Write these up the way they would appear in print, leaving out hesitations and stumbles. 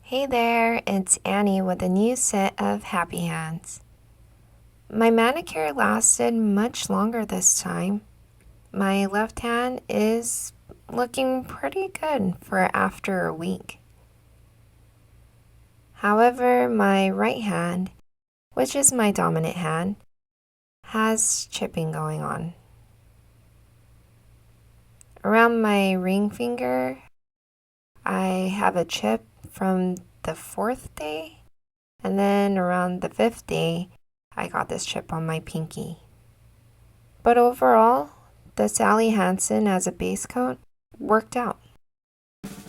Hey there, it's Annie with a new set of happy hands. My manicure lasted much longer this time. My left hand is looking pretty good for after a week. However, my right hand, which is my dominant hand, has chipping going on. Around my ring finger, I have a chip from the 4th day, and then around the 5th day, I got this chip on my pinky. But overall, the ESSIE HANSEN as a base coat worked out.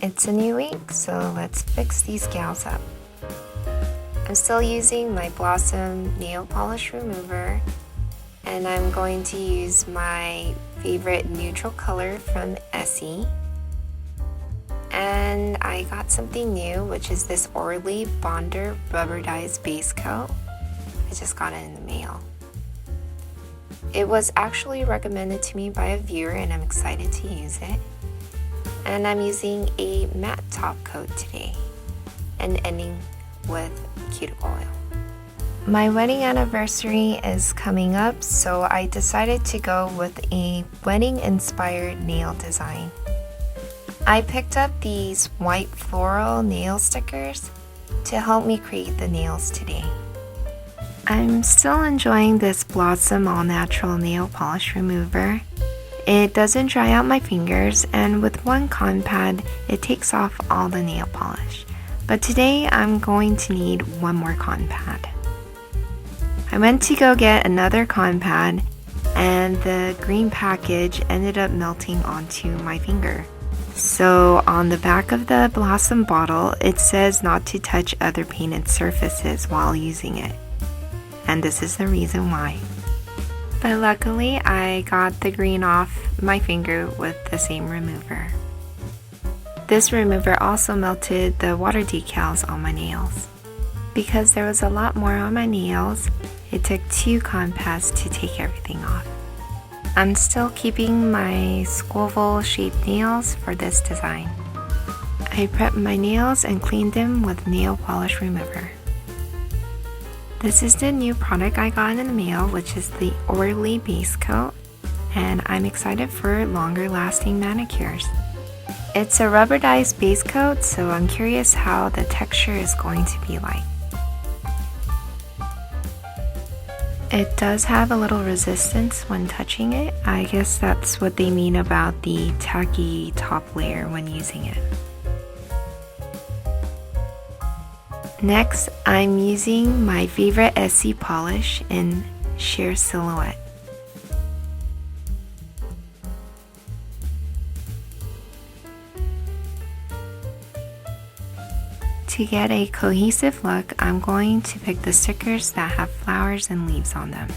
It's a new week, so let's fix these gals up. I'm still using my Blossom nail polish remover, and I'm going to use my favorite neutral color from ESSIE. And I got something new, which is this ORLY Bonder rubberized base coat. I just got it in the mail. It was actually recommended to me by a viewer and I'm excited to use it. And I'm using a matte top coat today and ending with cuticle oil. My wedding anniversary is coming up, so I decided to go with a wedding inspired nail design. I picked up these white floral nail stickers to help me create the nails today. I'm still enjoying this Blossom all natural nail polish remover. It doesn't dry out my fingers, and with one cotton pad it takes off all the nail polish. But today I'm going to need one more cotton pad. I went to go get another cotton pad and the green package ended up melting onto my finger. So on the back of the Blossom bottle, it says not to touch other painted surfaces while using it. And this is the reason why. But luckily, I got the green off my finger with the same remover. This remover also melted the water decals on my nails. Because there was a lot more on my nails, it took 2 cotton pads to take everything off. I'm still keeping my squoval shaped nails for this design. I prepped my nails and cleaned them with nail polish remover. This is the new product I got in the mail, which is the ORLY base coat, and I'm excited for longer lasting manicures. It's a rubberized base coat, so I'm curious how the texture is going to be like. It does have a little resistance when touching it. I guess that's what they mean about the tacky top layer when using it. Next, I'm using my favorite ESSIE polish in Sheer Silhouette. To get a cohesive look, I'm going to pick the stickers that have flowers and leaves on them.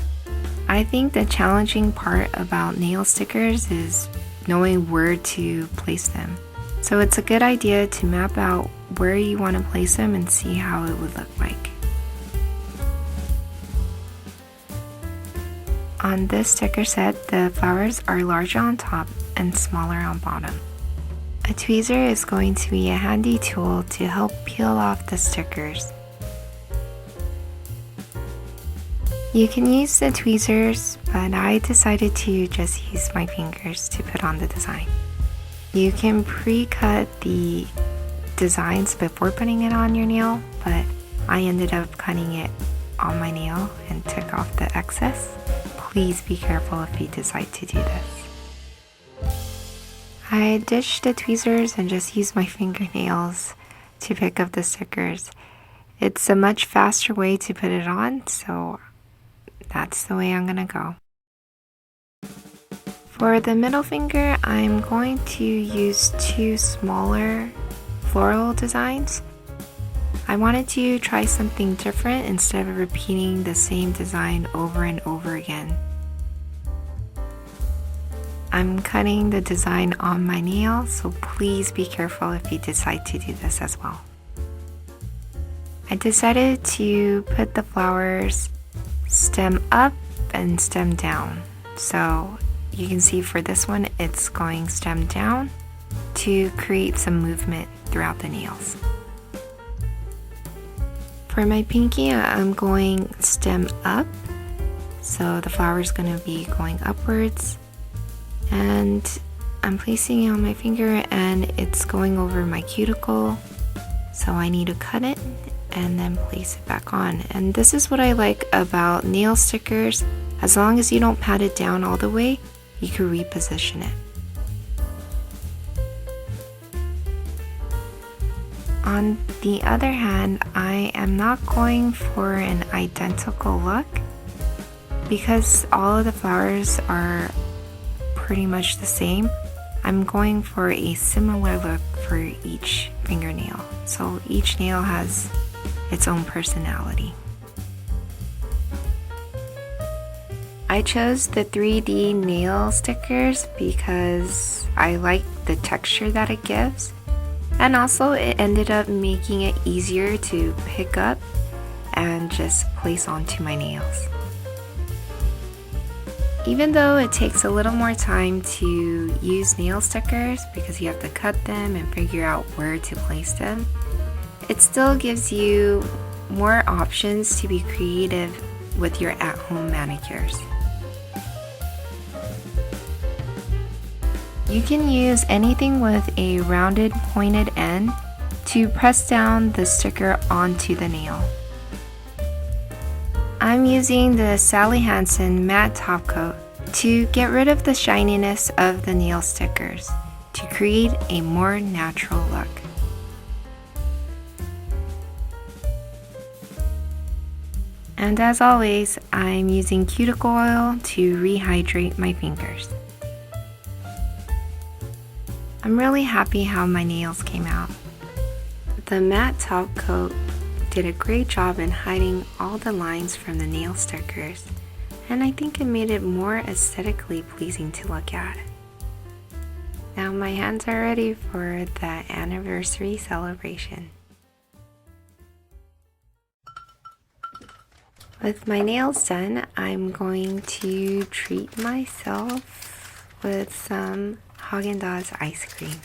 I think the challenging part about nail stickers is knowing where to place them. So it's a good idea to map out where you want to place them and see how it would look like. On this sticker set, the flowers are larger on top and smaller on bottom. A tweezer is going to be a handy tool to help peel off the stickers. You can use the tweezers, but I decided to just use my fingers to put on the design. You can pre-cut the designs before putting it on your nail, but I ended up cutting it on my nail and took off the excess. Please be careful if you decide to do this. I ditched the tweezers and just used my fingernails to pick up the stickers. It's a much faster way to put it on, so that's the way I'm gonna go. For the middle finger, I'm going to use 2 smaller floral designs. I wanted to try something different instead of repeating the same design over and over again. I'm cutting the design on my nail, so please be careful if you decide to do this as well. I decided to put the flowers stem up and stem down. So you can see for this one, it's going stem down to create some movement throughout the nails. For my pinky, I'm going stem up. So the flower is going to be going upwards. And I'm placing it on my finger and it's going over my cuticle. So I need to cut it and then place it back on. And this is what I like about nail stickers. As long as you don't pat it down all the way, you can reposition it. On the other hand, I am not going for an identical look because all of the flowers are pretty much the same. I'm going for a similar look for each fingernail. So each nail has its own personality. I chose the 3D nail stickers because I like the texture that it gives, and also it ended up making it easier to pick up and just place onto my nails. Even though it takes a little more time to use nail stickers because you have to cut them and figure out where to place them, it still gives you more options to be creative with your at-home manicures. You can use anything with a rounded pointed end to press down the sticker onto the nail. I'm using the HANSEN matte top coat to get rid of the shininess of the nail stickers to create a more natural look. And as always, I'm using cuticle oil to rehydrate my fingers. I'm really happy how my nails came out. The matte top coat did a great job in hiding all the lines from the nail stickers, and I think it made it more aesthetically pleasing to look at. Now my hands are ready for the anniversary celebration. With my nails done, I'm going to treat myself with some Haagen-Dazs ice cream.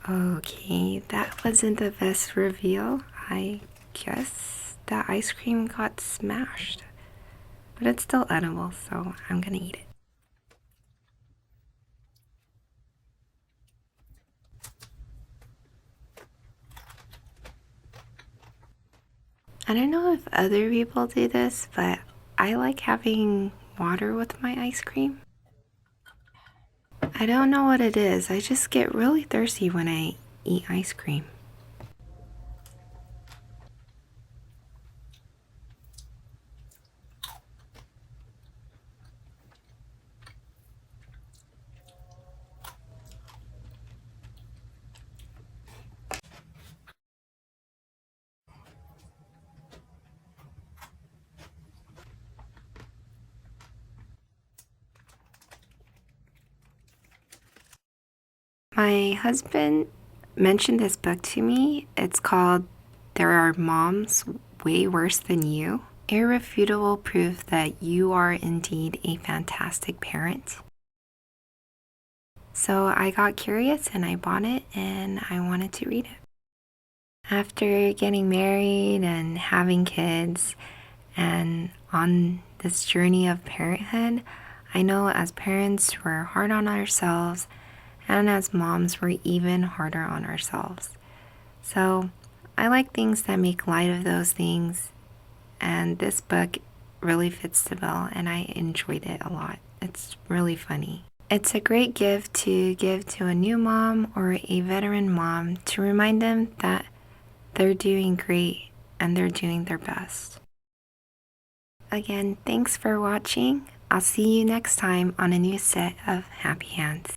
Okay, that wasn't the best reveal. I guess the ice cream got smashed, but it's still edible, so I'm gonna eat it. I don't know if other people do this, but I like having water with my ice cream. I don't know what it is, I just get really thirsty when I eat ice cream. My husband mentioned this book to me. It's called There Are Moms Way Worse Than You. Irrefutable proof that you are indeed a fantastic parent. So I got curious and I bought it and I wanted to read it. After getting married and having kids and on this journey of parenthood, I know as parents we're hard on ourselves, and as moms we're even harder on ourselves. So I like things that make light of those things, and this book really fits the bill and I enjoyed it a lot. It's really funny. It's a great gift to give to a new mom or a veteran mom to remind them that they're doing great and they're doing their best. Again, thanks for watching. I'll see you next time on a new set of Happy Hands.